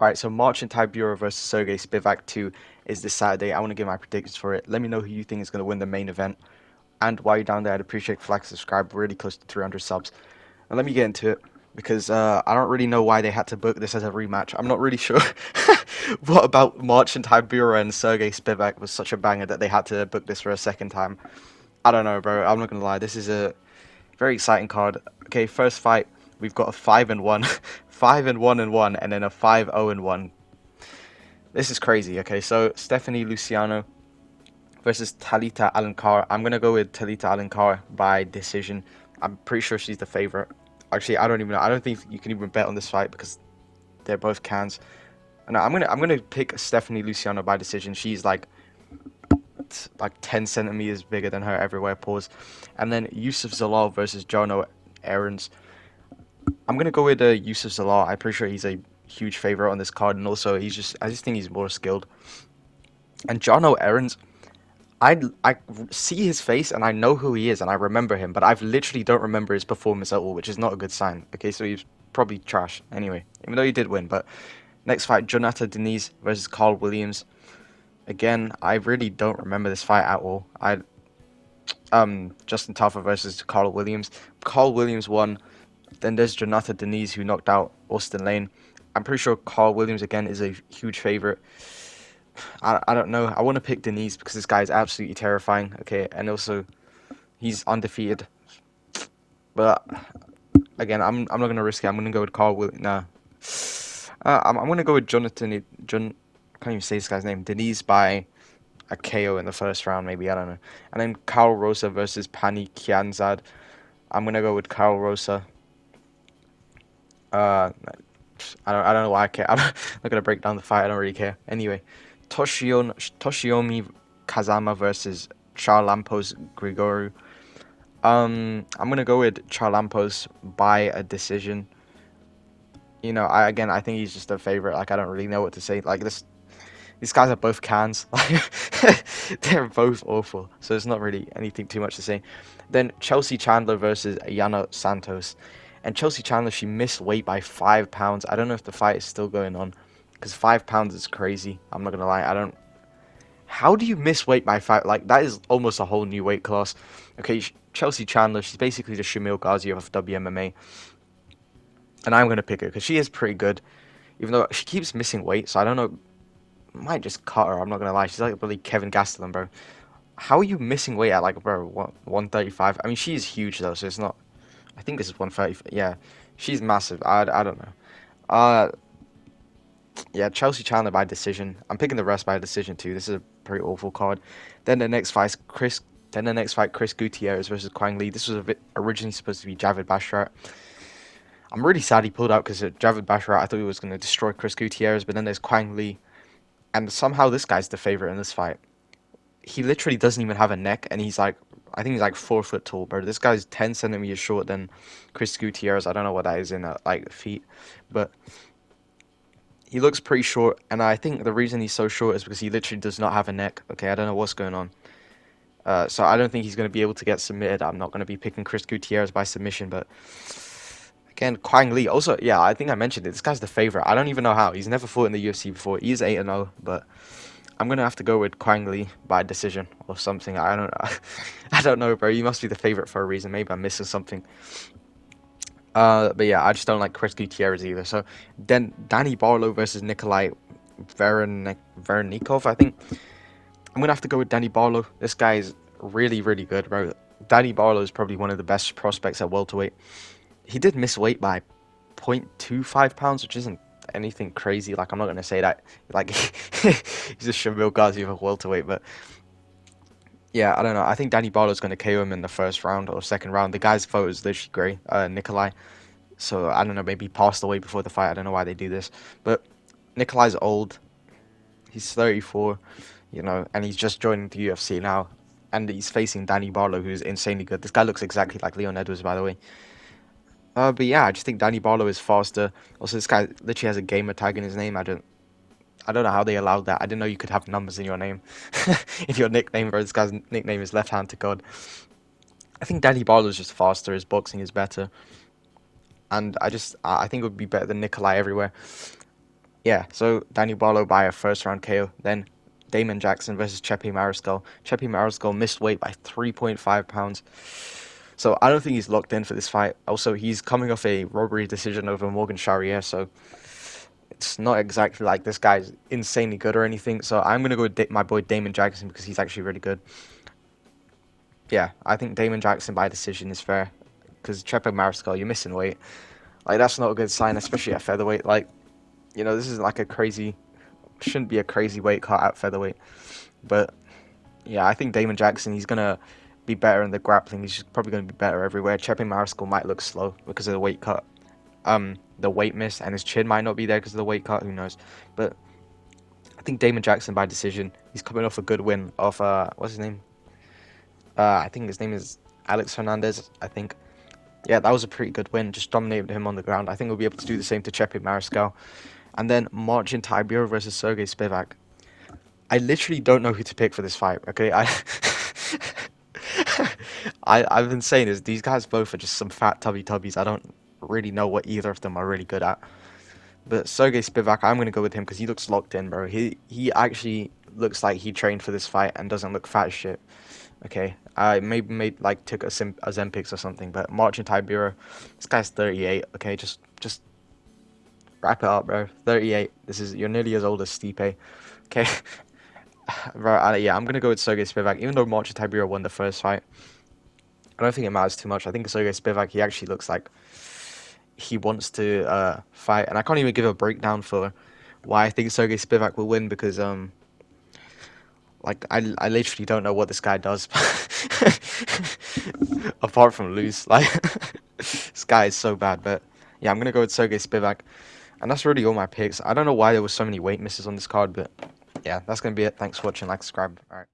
Alright, so Marcin Tybura versus Serghei Spivac 2 is this Saturday. I want to give my predictions for it. Let me know who you think is going to win the main event. And while you're down there, I'd appreciate if you like, subscribe. We're really close to 300 subs. And let me get into it because I don't really know why they had to book this as a rematch. I'm not really sure what about Marcin Tybura and Serghei Spivac was such a banger that they had to book this for a second time. I don't know, bro. I'm not going to lie. This is a very exciting card. Okay, first fight. We've got a 5-1, 5-1-1, and then a 5-0-1. This is crazy. Okay, so Stephanie Luciano versus Talita Alencar. I'm gonna go with Talita Alencar by decision. I'm pretty sure she's the favorite. Actually, I don't even know. I don't think you can even bet on this fight because they're both cans. No, I'm gonna pick Stephanie Luciano by decision. She's like 10 centimeters bigger than her everywhere. Pause. And then Yusuf Zalal versus Jono Aarons. I'm gonna go with Yusuf Zalal. I'm pretty sure he's a huge favorite on this card, and also I just think he's more skilled. And Jono Aarons, I see his face and I know who he is and I remember him, but I literally don't remember his performance at all, which is not a good sign. Okay, so he's probably trash anyway, even though he did win. But next fight, Jonathan Deniz versus Carl Williams. Again, I really don't remember this fight at all. Justin Tafa versus Carl Williams. Carl Williams won. Then there's Jonathan Deniz who knocked out Austin Lane. I'm pretty sure Carl Williams again is a huge favorite. I don't know. I want to pick Deniz because this guy is absolutely terrifying. Okay, and also he's undefeated. But again, I'm not gonna risk it. I'm gonna go with Carl Williams. Nah, I'm gonna go with John. I can't even say this guy's name. Deniz by a KO in the first round, maybe, I don't know. And then Karl Rosa versus Pani Kianzad. I'm gonna go with Karl Rosa. I don't know why I care. I'm not gonna break down the fight. I don't really care. Anyway, Toshiomi Kazama versus Charlampos Grigoru. I'm gonna go with Charlampos by a decision. You know, I think he's just a favorite. Like, I don't really know what to say. Like, these guys are both cans. They're both awful. So it's not really anything too much to say. Then Chelsea Chandler versus Yana Santos. And Chelsea Chandler, she missed weight by 5 pounds. I don't know if the fight is still going on, because 5 pounds is crazy. I'm not gonna lie. How do you miss weight by 5? Like, that is almost a whole new weight class. Okay, Chelsea Chandler, she's basically the Shamil Ghazi of WMMA. And I'm gonna pick her because she is pretty good, even though she keeps missing weight. So I don't know. Might just cut her. I'm not gonna lie. She's like really Kevin Gastelum, bro. How are you missing weight at, like, bro, what, 135? I mean, she is huge though, so it's not. I think this is 130. Yeah, she's massive. I don't know. Yeah, Chelsea Chandler by decision. I'm picking the rest by decision too. This is a pretty awful card. Then the next fight, Chris Gutierrez versus Quang Lee. This was originally supposed to be Javid Bashrat. I'm really sad he pulled out because Javid Bashrat, I thought he was going to destroy Chris Gutierrez, but then there's Quang Lee, and somehow this guy's the favorite in this fight. He literally doesn't even have a neck, and he's like, I think he's like 4 foot tall, bro. This guy's 10 centimeters short than Chris Gutierrez. I don't know what that is in like feet, but he looks pretty short, and I think the reason he's so short is because he literally does not have a neck. Okay, I don't know what's going on. So I don't think he's going to be able to get submitted. I'm not going to be picking Chris Gutierrez by submission, but again, Quang Lee. Also, yeah, I think I mentioned it. This guy's the favorite. I don't even know how. He's never fought in the UFC before. He is 8-0, but I'm gonna have to go with Quang Lee by decision or something. I don't know. I don't know, bro. You must be the favorite for a reason. Maybe I'm missing something. But yeah, I just don't like Chris Gutierrez either. So then Danny Barlow versus Nikolai Verenikov, I think. I'm gonna have to go with Danny Barlow. This guy is really, really good, bro. Danny Barlow is probably one of the best prospects at welterweight. He did miss weight by 0.25 pounds, which isn't anything crazy. Like, I'm not gonna say that like he's a Shamil Ghazi of welterweight, but yeah, I don't know. I think Danny Barlow's gonna KO him in the first round or second round. The guy's photo is literally grey, Nikolai. So I don't know, maybe he passed away before the fight. I don't know why they do this, but Nikolai's old. He's 34, you know, and he's just joined the UFC now, and he's facing Danny Barlow, who's insanely good. This guy looks exactly like Leon Edwards, by the way. But yeah, I just think Danny Barlow is faster. Also, this guy literally has a gamer tag in his name. I don't know how they allowed that. I didn't know you could have numbers in your name, in your nickname, bro. This guy's nickname is Left Hand to God. I think Danny Barlow is just faster. His boxing is better, and I think it would be better than Nikolai everywhere. Yeah, so Danny Barlow by a first round KO. Then Damon Jackson versus Chepe Mariscal. Chepe Mariscal missed weight by 3.5 pounds. So I don't think he's locked in for this fight. Also, he's coming off a robbery decision over Morgan Charrier, so it's not exactly like this guy's insanely good or anything. So I'm gonna go with my boy Damon Jackson because he's actually really good. Yeah, I think Damon Jackson by decision is fair because Chepe Mariscal, you're missing weight. Like that's not a good sign, especially at featherweight. Like this is like a crazy, shouldn't be a crazy weight cut at featherweight. But yeah, I think Damon Jackson, he's gonna be better in the grappling. He's probably gonna be better everywhere. Chepe Mariscal might look slow because of the weight cut. The weight miss, and his chin might not be there because of the weight cut. Who knows? But I think Damon Jackson by decision. He's coming off a good win off what's his name? I think his name is Alex Hernandez. I think. Yeah, that was a pretty good win. Just dominated him on the ground. I think we'll be able to do the same to Chepe Mariscal. And then Marcin Tybura versus Serghei Spivac. I literally don't know who to pick for this fight. Okay, I've been saying is these guys both are just some fat tubby tubbies. I don't really know what either of them are really good at. But Serghei Spivac, I'm gonna go with him because he looks locked in, bro. He actually looks like he trained for this fight and doesn't look fat as shit. Okay, I maybe made like took a Ozempics or something, but Marcin Tybura, this guy's 38. Okay, just wrap it up, bro. 38. You're nearly as old as Stipe. Okay, bro. Yeah, I'm gonna go with Serghei Spivac, even though Marcin Tybura won the first fight. I don't think it matters too much. I think Serghei Spivac, he actually looks like he wants to fight, and I can't even give a breakdown for why I think Serghei Spivac will win because like I literally don't know what this guy does apart from lose. Like this guy is so bad, but yeah, I'm gonna go with Serghei Spivac, and that's really all my picks. I don't know why there was so many weight misses on this card, but yeah, that's gonna be it. Thanks for watching. Like, subscribe. All right.